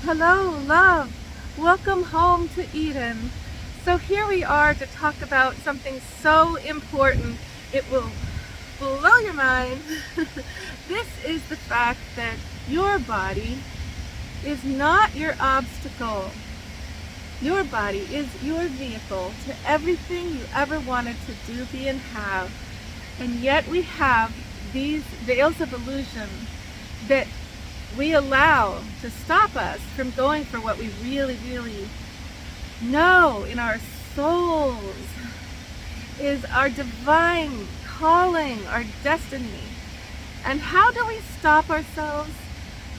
Hello, love. Welcome home to Eden. So here we are to talk about something so important. It will blow your mind. This is the fact that your body is not your obstacle. Your body is your vehicle to everything you ever wanted to do, be, and have. And yet we have these veils of illusion that we allow to stop us from going for what we really, really know in our souls is our divine calling, our destiny. And how do we stop ourselves?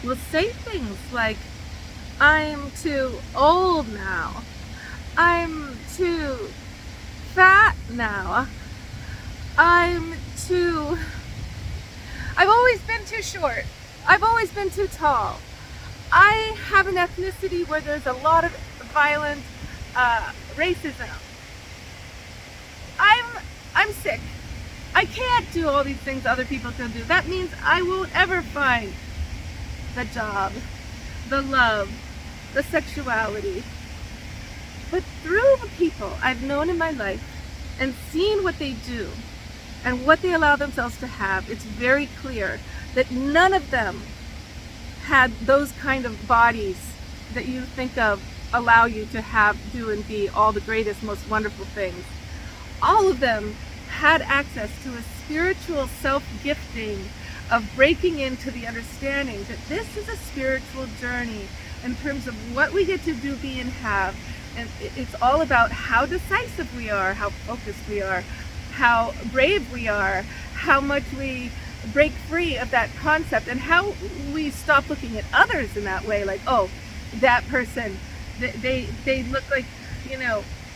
We'll say things like, I'm too old now. I'm too fat now. I'm too... I've always been too short. I've always been too tall. I have an ethnicity where there's a lot of violent racism. I'm sick. I can't do all these things other people can do. That means I won't ever find the job, the love, the sexuality. But through the people I've known in my life and seen what they do and what they allow themselves to have, it's very clear that none of them had those kind of bodies that you think of allow you to have, do, and be all the greatest, most wonderful things. All of them had access to a spiritual self-gifting of breaking into the understanding that this is a spiritual journey in terms of what we get to do, be, and have. And it's all about how decisive we are, how focused we are, how brave we are, how much we break free of that concept, and how we stop looking at others in that way, like, oh, that person, they look like,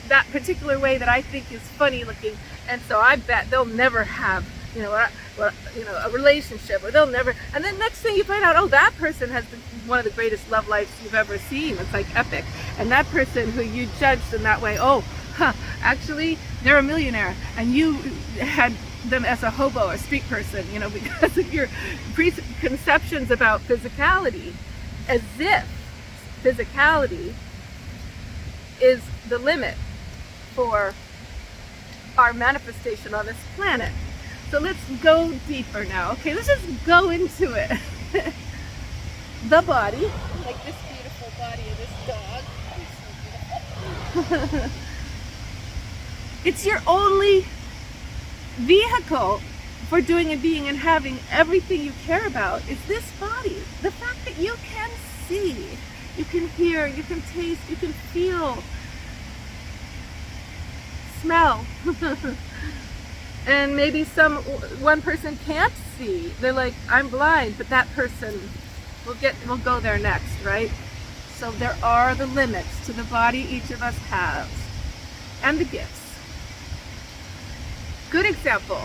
that particular way that I think is funny looking, and so I bet they'll never have, a relationship, or they'll never, and then next thing you find out, oh, that person has one of the greatest love lives you've ever seen. It's like epic. And that person who you judged in that way, actually they're a millionaire, and you had them as a hobo, a street person, because of your preconceptions about physicality, as if physicality is the limit for our manifestation on this planet. So let's go deeper now. Okay, let's just go into it. The body, like this beautiful body of this dog. It's your only vehicle for doing and being and having everything you care about is this body. The fact that you can see, you can hear, you can taste, you can feel, smell. And maybe one person can't see. They're like, I'm blind, but that person will go there next, right? So there are the limits to the body each of us has, and the gifts. Good example,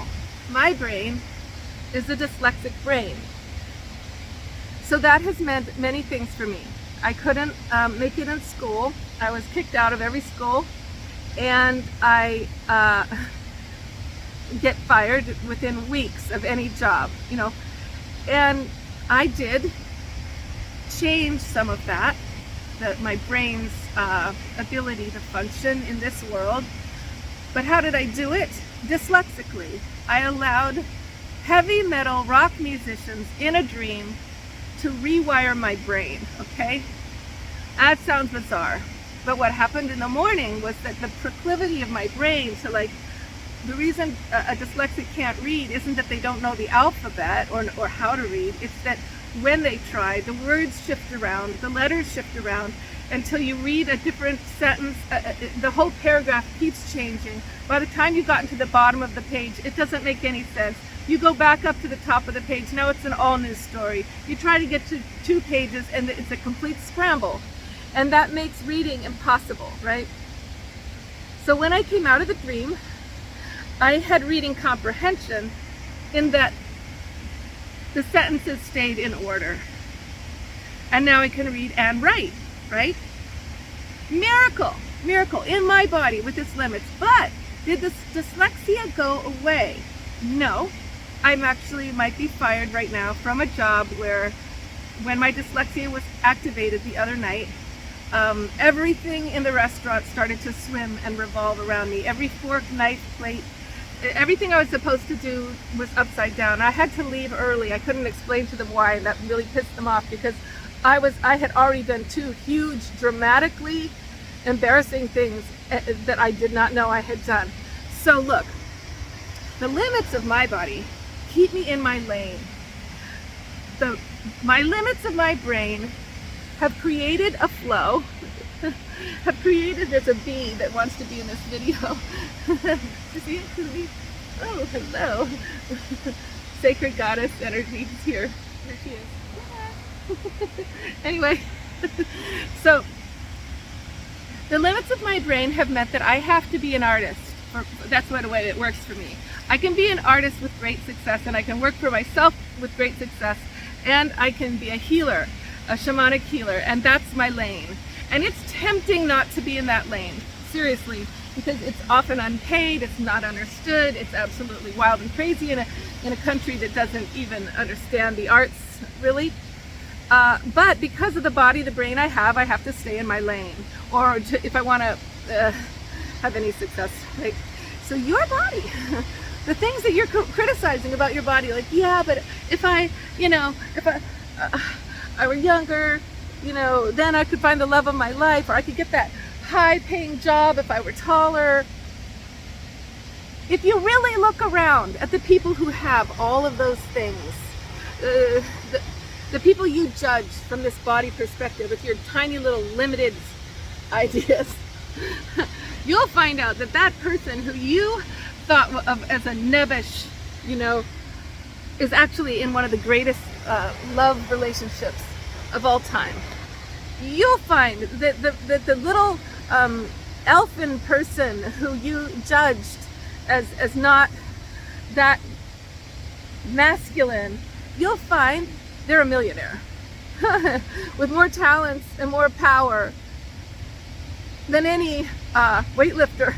my brain is a dyslexic brain. So that has meant many things for me. I couldn't make it in school. I was kicked out of every school, and I get fired within weeks of any job, and I did change some of that, my brain's ability to function in this world. But how did I do it? Dyslexically. I allowed heavy metal rock musicians in a dream to rewire my brain, okay? That sounds bizarre. But what happened in the morning was that the proclivity of my brain to the reason a dyslexic can't read isn't that they don't know the alphabet or how to read. It's that when they try, the words shift around, the letters shift around until you read a different sentence. The whole paragraph keeps changing. By the time you've gotten to the bottom of the page, it doesn't make any sense. You go back up to the top of the page. Now it's an all new story. You try to get to 2 pages and it's a complete scramble. And that makes reading impossible, right? So when I came out of the dream, I had reading comprehension in that the sentences stayed in order. And now I can read and write, right? Miracle in my body with its limits. But did this dyslexia go away? No. I'm actually might be fired right now from a job where when my dyslexia was activated the other night, everything in the restaurant started to swim and revolve around me. Every fork, knife, plate, everything I was supposed to do was upside down. I had to leave early. I couldn't explain to them why, and that really pissed them off because I had already done 2 huge, dramatically embarrassing things that I did not know I had done. So look, the limits of my body keep me in my lane. My limits of my brain have created a flow, there's a bee that wants to be in this video. You see it? Oh, hello. Sacred goddess energy is here. Here she is. Anyway, so the limits of my brain have meant that I have to be an artist. That's the way it works for me. I can be an artist with great success, and I can work for myself with great success, and I can be a healer, a shamanic healer, and that's my lane. And it's tempting not to be in that lane, seriously, because it's often unpaid, it's not understood, it's absolutely wild and crazy in a country that doesn't even understand the arts, really. But because of the body, the brain I have to stay in my lane, or if I want to have any success, right? So your body, the things that you're criticizing about your body, like, yeah, but if I were younger, then I could find the love of my life, or I could get that high-paying job if I were taller. If you really look around at the people who have all of those things, the people you judge from this body perspective with your tiny little limited ideas, you'll find out that that person who you thought of as a nebbish, is actually in one of the greatest love relationships of all time. You'll find that the little elfin person who you judged as not that masculine, you'll find they're a millionaire with more talents and more power than any weightlifter.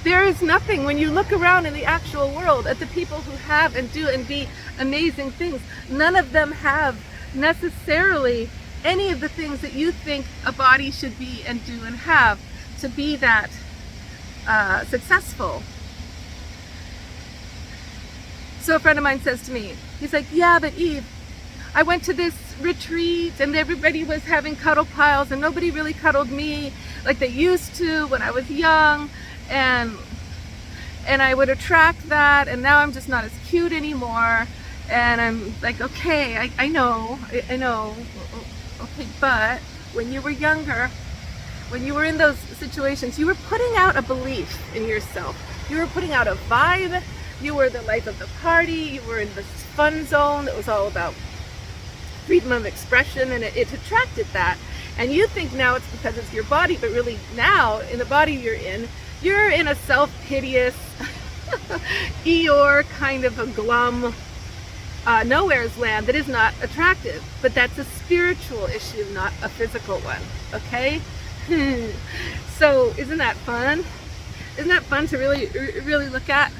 There is nothing, when you look around in the actual world at the people who have and do and be amazing things, none of them have necessarily any of the things that you think a body should be and do and have to be that successful. So a friend of mine says to me, he's like, yeah, but Eve, I went to this retreat and everybody was having cuddle piles and nobody really cuddled me like they used to when I was young, and I would attract that, and now I'm just not as cute anymore. And I'm like, okay, I know, okay, but when you were younger, when you were in those situations, you were putting out a belief in yourself. You were putting out a vibe. You were the life of the party. You were in this fun zone that was all about freedom of expression, and it attracted that. And you think now it's because it's your body, but really now, in the body you're in a self-piteous, Eeyore kind of a glum, nowhere's land that is not attractive. But that's a spiritual issue, not a physical one, okay? So isn't that fun? Isn't that fun to really look at?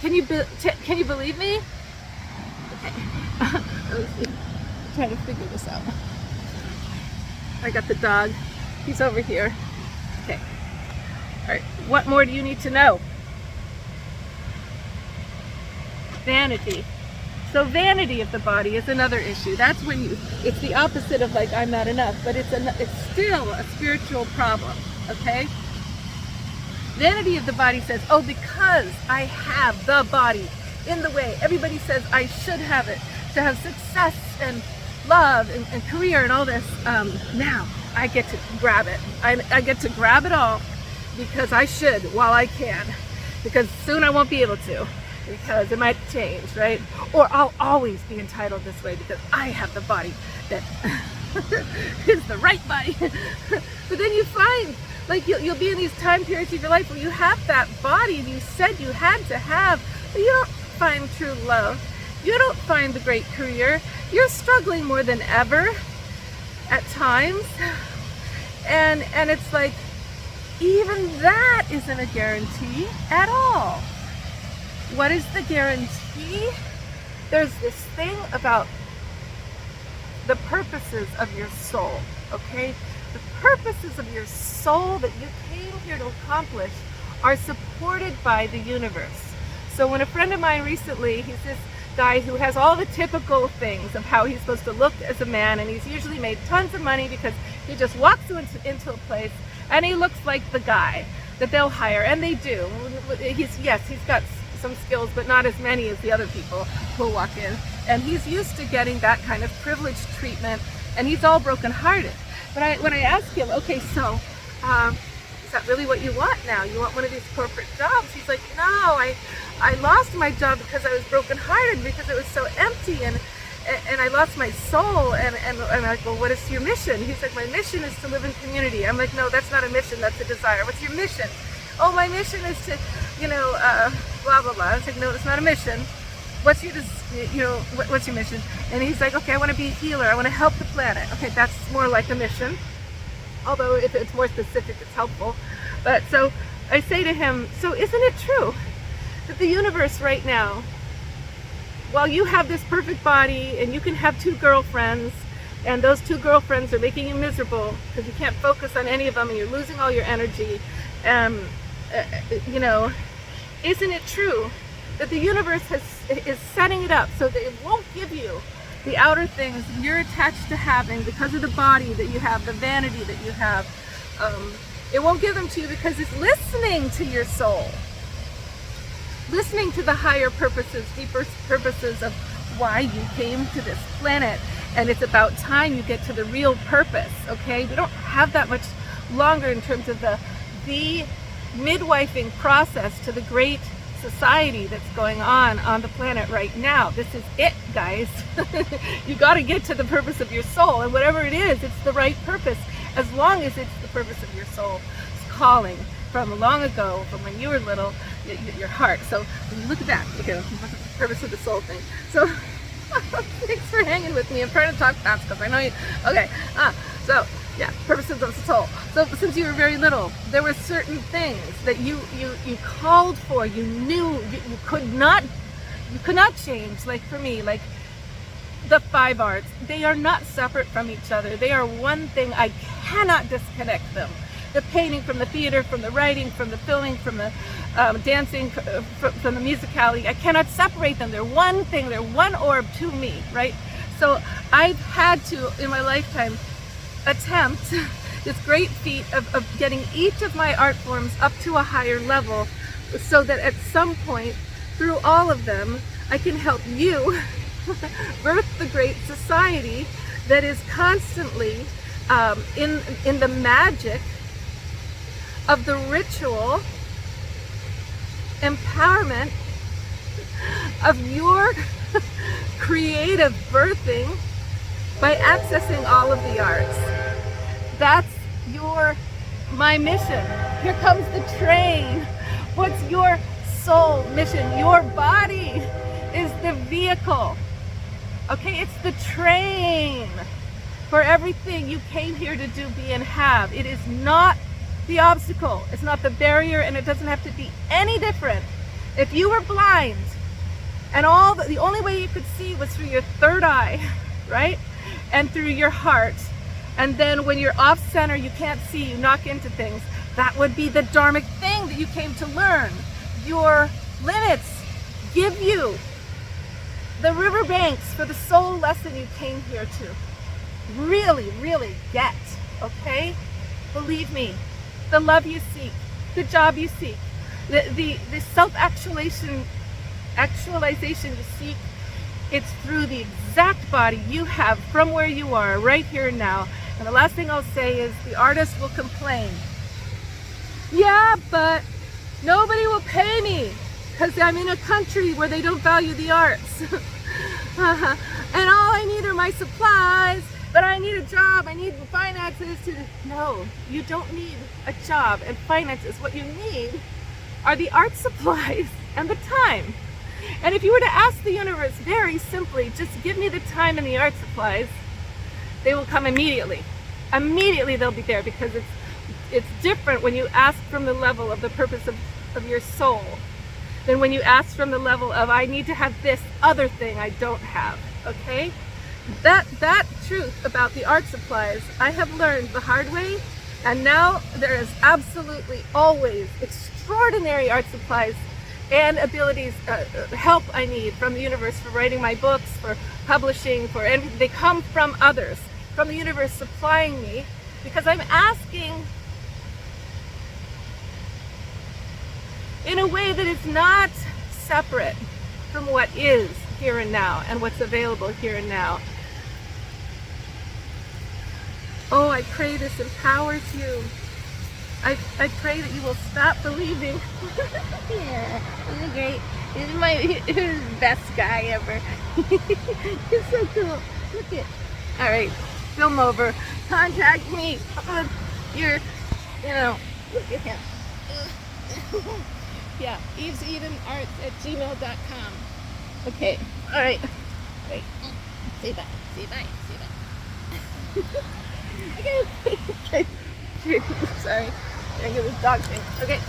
Can you believe me? Okay. Let's see. I'm trying to figure this out. I got the dog. He's over here. Okay. All right. What more do you need to know? Vanity. So vanity of the body is another issue. That's when it's the opposite of like, I'm not enough, but it's still a spiritual problem, okay? Vanity of the body says, oh, because I have the body in the way, everybody says I should have it to have success and love and career and all this. Now I get to grab it. I get to grab it all because I should while I can, because soon I won't be able to, because it might change, right? Or I'll always be entitled this way because I have the body that is the right body. But then you find, like, you'll be in these time periods of your life where you have that body you said you had to have, but you don't find true love. You don't find the great career. You're struggling more than ever at times. And it's like, even that isn't a guarantee at all. What is the guarantee? There's this thing about the purposes of your soul, okay? The purposes of your soul that you came here to accomplish are supported by the universe. So when a friend of mine recently, he's this guy who has all the typical things of how he's supposed to look as a man, and he's usually made tons of money because he just walks into a place and he looks like the guy that they'll hire, and they do. He's got some skills, but not as many as the other people who walk in, and he's used to getting that kind of privileged treatment, and he's all brokenhearted. But when I ask him, okay, so is that really what you want now? You want one of these corporate jobs? He's like, no, I lost my job because I was brokenhearted, because it was so empty, and I lost my soul. And I'm like, well, what is your mission? He's like, my mission is to live in community. I'm like, no, that's not a mission, that's a desire. What's your mission? Oh, my mission is to, blah, blah, blah. I was like, no, it's not a mission. What's your mission? And he's like, okay, I want to be a healer. I want to help the planet. Okay, that's more like a mission. Although if it's more specific, it's helpful. But so I say to him, so isn't it true that the universe right now, while you have this perfect body and you can have 2 girlfriends, and those 2 girlfriends are making you miserable because you can't focus on any of them and you're losing all your energy, isn't it true that the universe is setting it up so that it won't give you the outer things you're attached to having because of the body that you have, the vanity that you have? It won't give them to you because it's listening to your soul, listening to the higher purposes, deeper purposes of why you came to this planet. And it's about time you get to the real purpose, okay? We don't have that much longer in terms of the midwifing process to the great society that's going on the planet right now. This is it, guys. You got to get to the purpose of your soul, and whatever it is, it's the right purpose, as long as it's the purpose of your soul. It's calling from long ago, from when you were little, your heart. So when you look at that, okay, look at the purpose of the soul thing. So thanks for hanging with me. I'm trying to talk fast because I know you. Okay, so yeah, purposes of the soul. So since you were very little, there were certain things that you called for. You knew you could not change. Like for me, like the 5 arts, they are not separate from each other. They are one thing. I cannot disconnect them. The painting from the theater, from the writing, from the filming, from the dancing, from the musicality. I cannot separate them. They're one thing. They're one orb to me, right? So I've had to, in my lifetime, attempt this great feat of getting each of my art forms up to a higher level, so that at some point, through all of them, I can help you birth the great society that is constantly in the magic of the ritual empowerment of your creative birthing by accessing all of the arts. That's my mission. Here comes the train. What's your soul mission? Your body is the vehicle. Okay, it's the train for everything you came here to do, be, and have. It is not the obstacle. It's not the barrier, and it doesn't have to be any different. If you were blind and the only way you could see was through your third eye, right? And through your heart, and then when you're off center, you can't see, you knock into things, that would be the dharmic thing that you came to learn. Your limits give you the riverbanks for the soul lesson you came here to really, really get, okay? Believe me, the love you seek, the job you seek, the self-actualization you seek, it's through the exact body you have from where you are right here and now. And the last thing I'll say is the artist will complain. Yeah, but nobody will pay me because I'm in a country where they don't value the arts. And all I need are my supplies, but I need a job, I need finances to... No, you don't need a job and finances. What you need are the art supplies and the time. And if you were to ask the universe very simply, just give me the time and the art supplies, they will come immediately. Immediately they'll be there, because it's different when you ask from the level of the purpose of your soul. than when you ask from the level of, I need to have this other thing I don't have, okay? That truth about the art supplies, I have learned the hard way, and now there is absolutely always extraordinary art supplies and abilities, help I need from the universe for writing my books, for publishing, for everything. They come from others, from the universe supplying me, because I'm asking in a way that is not separate from what is here and now and what's available here and now. Oh, I pray this empowers you. I pray that you will stop believing. Yeah, he's great. He's the best guy ever. He's so cool. Look it. All right, film over. Contact me. You're, look at him. Yeah, evesedenarts@gmail.com. Okay, all right. Wait. Say bye. Say bye. Say bye. Okay. Sorry. I get this dog thing. Okay.